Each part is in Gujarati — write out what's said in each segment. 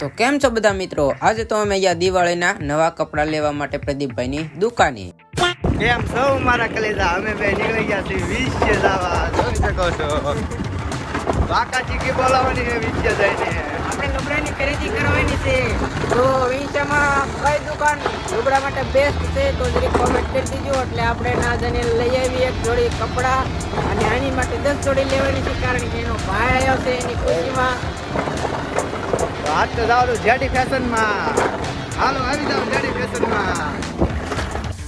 તો કેમ છો બધા મિત્રો? આજે તો અમે અહીંયા દિવાળીના નવા કપડાં લેવા માટે પ્રદીપભાઈની દુકાને. કેમ છો મારા કલેજા? અમે બે નીકળી ગયા છીએ 20 છે જવા. જોઈ શકો છો વાકાજી કે બોલાવવાની છે 20 જઈને. આપણે લુગડાની ખરીદી કરવાની છે. તો વિચારમાં કઈ દુકાન લુગડા માટે બેસ્ટ છે તો જરી કોમેન્ટ કરી દીજો, એટલે આપણે ના જઈને લઈ આવી એક જોડી કપડાં. અને આની માટે 10 જોડી લેવાની છે, કારણ કે એનો ભાઈ આવ્યો છે એની ખુશીમાં. તો આજ તો જવાનું જેડી ફેશનમાં. હાલો આવી જાવ જેડી ફેશનમાં.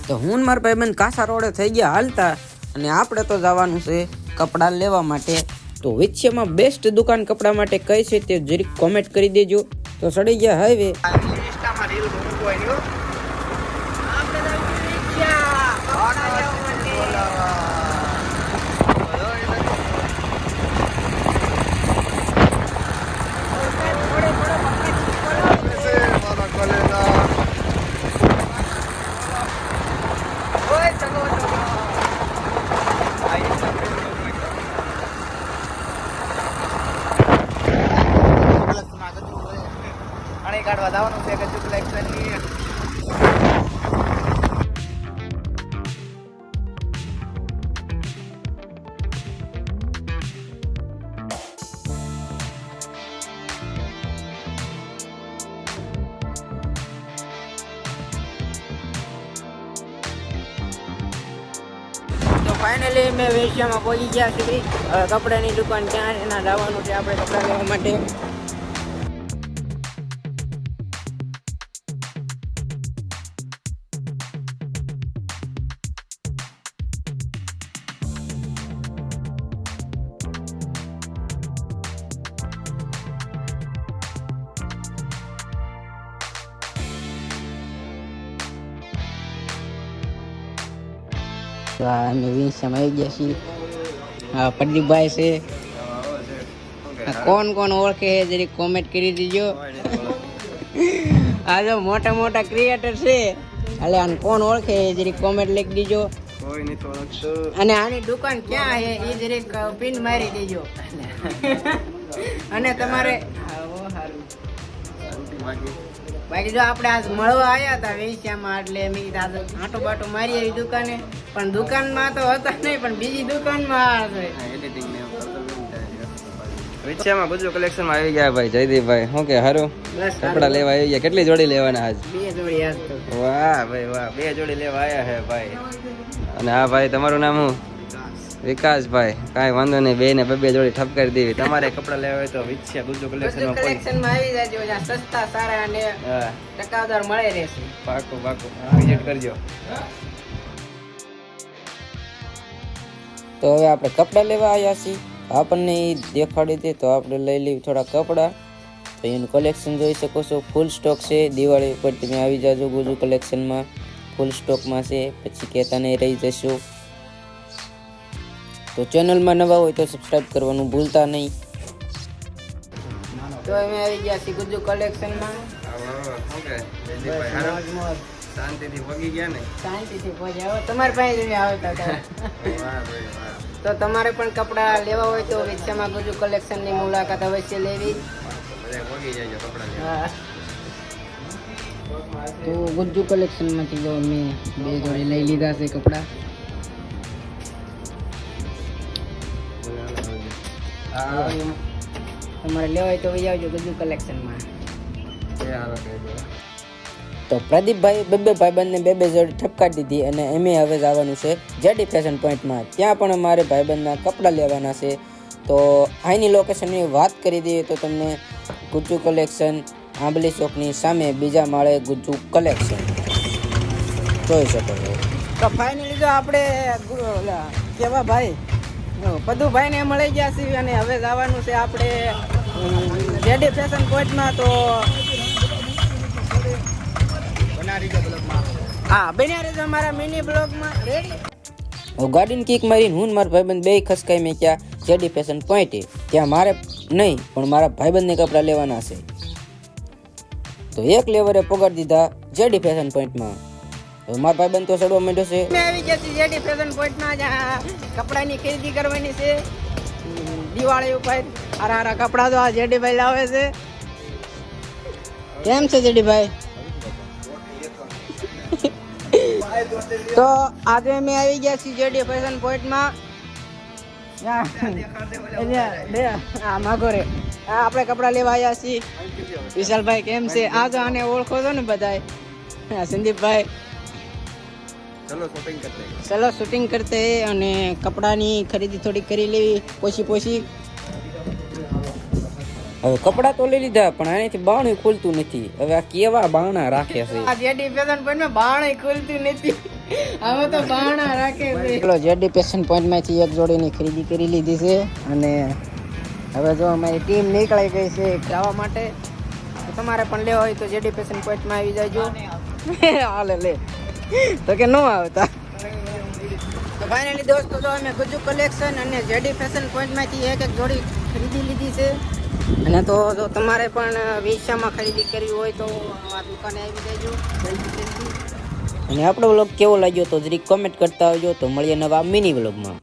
તો હું મારા ભાઈબંધ કાસા રોડે થઈ ગયા હાલતા, અને આપણે તો જવાનું છે કપડાં લેવા માટે. તો વિશ્વમાં બેસ્ટ દુકાન કપડાં માટે કઈ છે તે જરીક કોમેન્ટ કરી દેજો. તો સડી ગયા હાઈવે. ઇન્સ્ટામાં રીલ મૂકવો હોય આપણે કાઢવા જવાનું છે ગજુ કલેક્શનની. તો ફાઇનલી મેં વેશ્યામાં પહોંચી ગયા છીએ. કપડાની દુકાન ક્યાં એના જવાનું છે આપણે કપડાં લેવા માટે. અમે વિંશામાં આવી ગયા છીએ. હા, પ્રદીપભાઈ છે. કોણ કોણ ઓળખે છે જરી કોમેન્ટ કરી દીજો. આ જો મોટા મોટા ક્રિએટર છે, એટલે આને કોણ ઓળખે જરી કોમેન્ટ લખી દીજો. કોઈ નહીં તો ઓળખતું. અને આની દુકાન ક્યાં છે એ જરી પિન મારી દેજો. અને તમારે બાકી જો આપણે આજ મળવા આવ્યા હતા વેશ્યામાં, એટલે મેં કીધું આટો બાટો મારી આવી દુકાને. પણ દુકાનમાં તો હતા નહીં, પણ બીજી દુકાનમાં વિચારમાં ગુજુ કલેક્શનમાં આવી ગયા ભાઈ જયદીપભાઈ. શું કે હારું કપડા લેવા આવી ગયા? કેટલી જોડી લેવાના આજ? 2 જોડી આજ તો. વાહ ભાઈ વાહ, 2 જોડી લેવા આવ્યા છે ભાઈ. અને હા ભાઈ, તમારું નામ શું? વિકાસભાઈ. કાંઈ વાંધો નહીં, 2 ને 2 જોડી ઠપકારી દેવી. તમારે કપડા લેવા હોય તો વિચાર ગુજુ કલેક્શનમાં કલેક્શનમાં આવી જાજો. જ્યાં સસ્તા સારા અને ટકાઉદાર મળે રહેશે. પાકું પાકું વિઝિટ કરજો. તો હવે આપણે કપડાં લેવા આવ્યા છીએ. આપણને એ દેખાડી દે તો આપણે લઈ લઈએ થોડા કપડાં. તો એનું કલેક્શન જોઈ શકો છો, ફૂલ સ્ટોક છે. દિવાળી ઉપર તમે આવી જાજો ગુજુ કલેક્શનમાં, ફૂલ સ્ટોકમાં છે. પછી કહેતા નહીં રહી જશો. તો ચેનલમાં નવા હોય તો સબસ્ક્રાઈબ કરવાનું ભૂલતા નહીં. તો અમે આવી ગયા છીએ ગુજુ કલેક્શનમાં. શાંતિથી પગી ગયા ને? શાંતિથી પહોંચ્યા. હવે તમારી પાસે જ આવતા હતા. તો તમારે પણ કપડાં લેવા હોય તો વિશ્વમાં ગુજુ કલેક્શનની મુલાકાત અવશ્ય લેવી. હા, તો ગુજ્જુ કલેક્શનમાંથી જો મેં 2 જોડી લઈ લીધા છે કપડાં. તમારે લેવા હોય તો આવજો ગુજ્જુ કલેક્શનમાં. તો પ્રદીપભાઈ બે ભાઈબંધને 2 જોડી ઠપકારી દીધી, અને એમે હવે જવાનું છે જેડી ફેશન પોઈન્ટમાં. ત્યાં પણ અમારે ભાઈબંધના કપડાં લેવાના છે. તો અહીંની લોકેશનની વાત કરી દઈએ તો તમને ગુજ્જુ કલેક્શન આંબલી ચોકની સામે બીજા માળે ગુજ્જુ કલેક્શન જોઈ શકો છો. તો ફાઇનલી જો આપણે કેવા ભાઈ પદુભાઈને મળી ગયા છીએ, અને હવે જવાનું છે આપણે જેડી ફેશન પોઈન્ટમાં. તો હા, બન્યા રહેજો અમારા મિની બ્લોગમાં. રેડી? ગાડીની કિક મારીને હું મારા ભાઈબંધ 2 ખસકાઈ મેં ક્યાં જેડી ફેશન પોઈન્ટે. ત્યાં મારે નહીં પણ મારા ભાઈબંધને કપડાં લેવાના છે. તો 1 લેવરે પગાડી દીધા જેડી ફેશન પોઈન્ટમાં. મારા ભાઈબંધ તો ચડવા માંડ્યો છે. મેં આવી ગયા છીએ જેડી ફેશન પોઈન્ટમાં. કપડાની ખરીદી કરવાની છે દિવાળી ઉપર. હારા કપડા તો આ જેડી ભાઈ લાવે છે. કેમ છે જેડીભાઈ? તો આજે અમે આવી ગયા છીએ જેડી ફેશન પોઈન્ટમાં. માગો રે આપણે કપડા લેવા આવ્યા છીએ. વિશાલભાઈ કેમ છે? આ તો આને ઓળખો છો ને બધાય. સંદીપભાઈ ચલો શૂટિંગ કરતે અને કપડાની ખરીદી થોડી કરી લેવી પોસી. હવે કપડા તો લઈ લીધા પણ આનાથી બાણું ખુલતું નથી. હવે આ કેવા બાણા રાખે છે? આ જેડી ફેશન પોઈન્ટમાં બાણું ખુલતું નથી. હવે તો બાણા રાખે છે. ચલો જેડી ફેશન પોઈન્ટમાંથી એક જોડીની ખરીદી કરી લીધી છે અને હવે જો અમારી ટીમ નીકળી ગઈ છે જવા માટે. તમારે પણ લેવા હોય તો જેડી ફેશન પોઈન્ટમાં આવી જાયજો. હાલે લે તો કે નો આવતા. તો ફાઇનલી દોસ્તો જો અમે ગુજુ કલેક્શન અને જેડી ફેશન પોઈન્ટમાંથી એક જોડી ખરીદી લીધી છે. અને તો જો તમારે પણ વિશામાં ખરીદી કરવી હોય તો આ દુકાને આવી જજો. અને આપણો વ્લોગ કેવો લાગ્યો તો જરીક કોમેન્ટ કરતા આવજો. તો મળીએ નવા મિની વ્લોગમાં.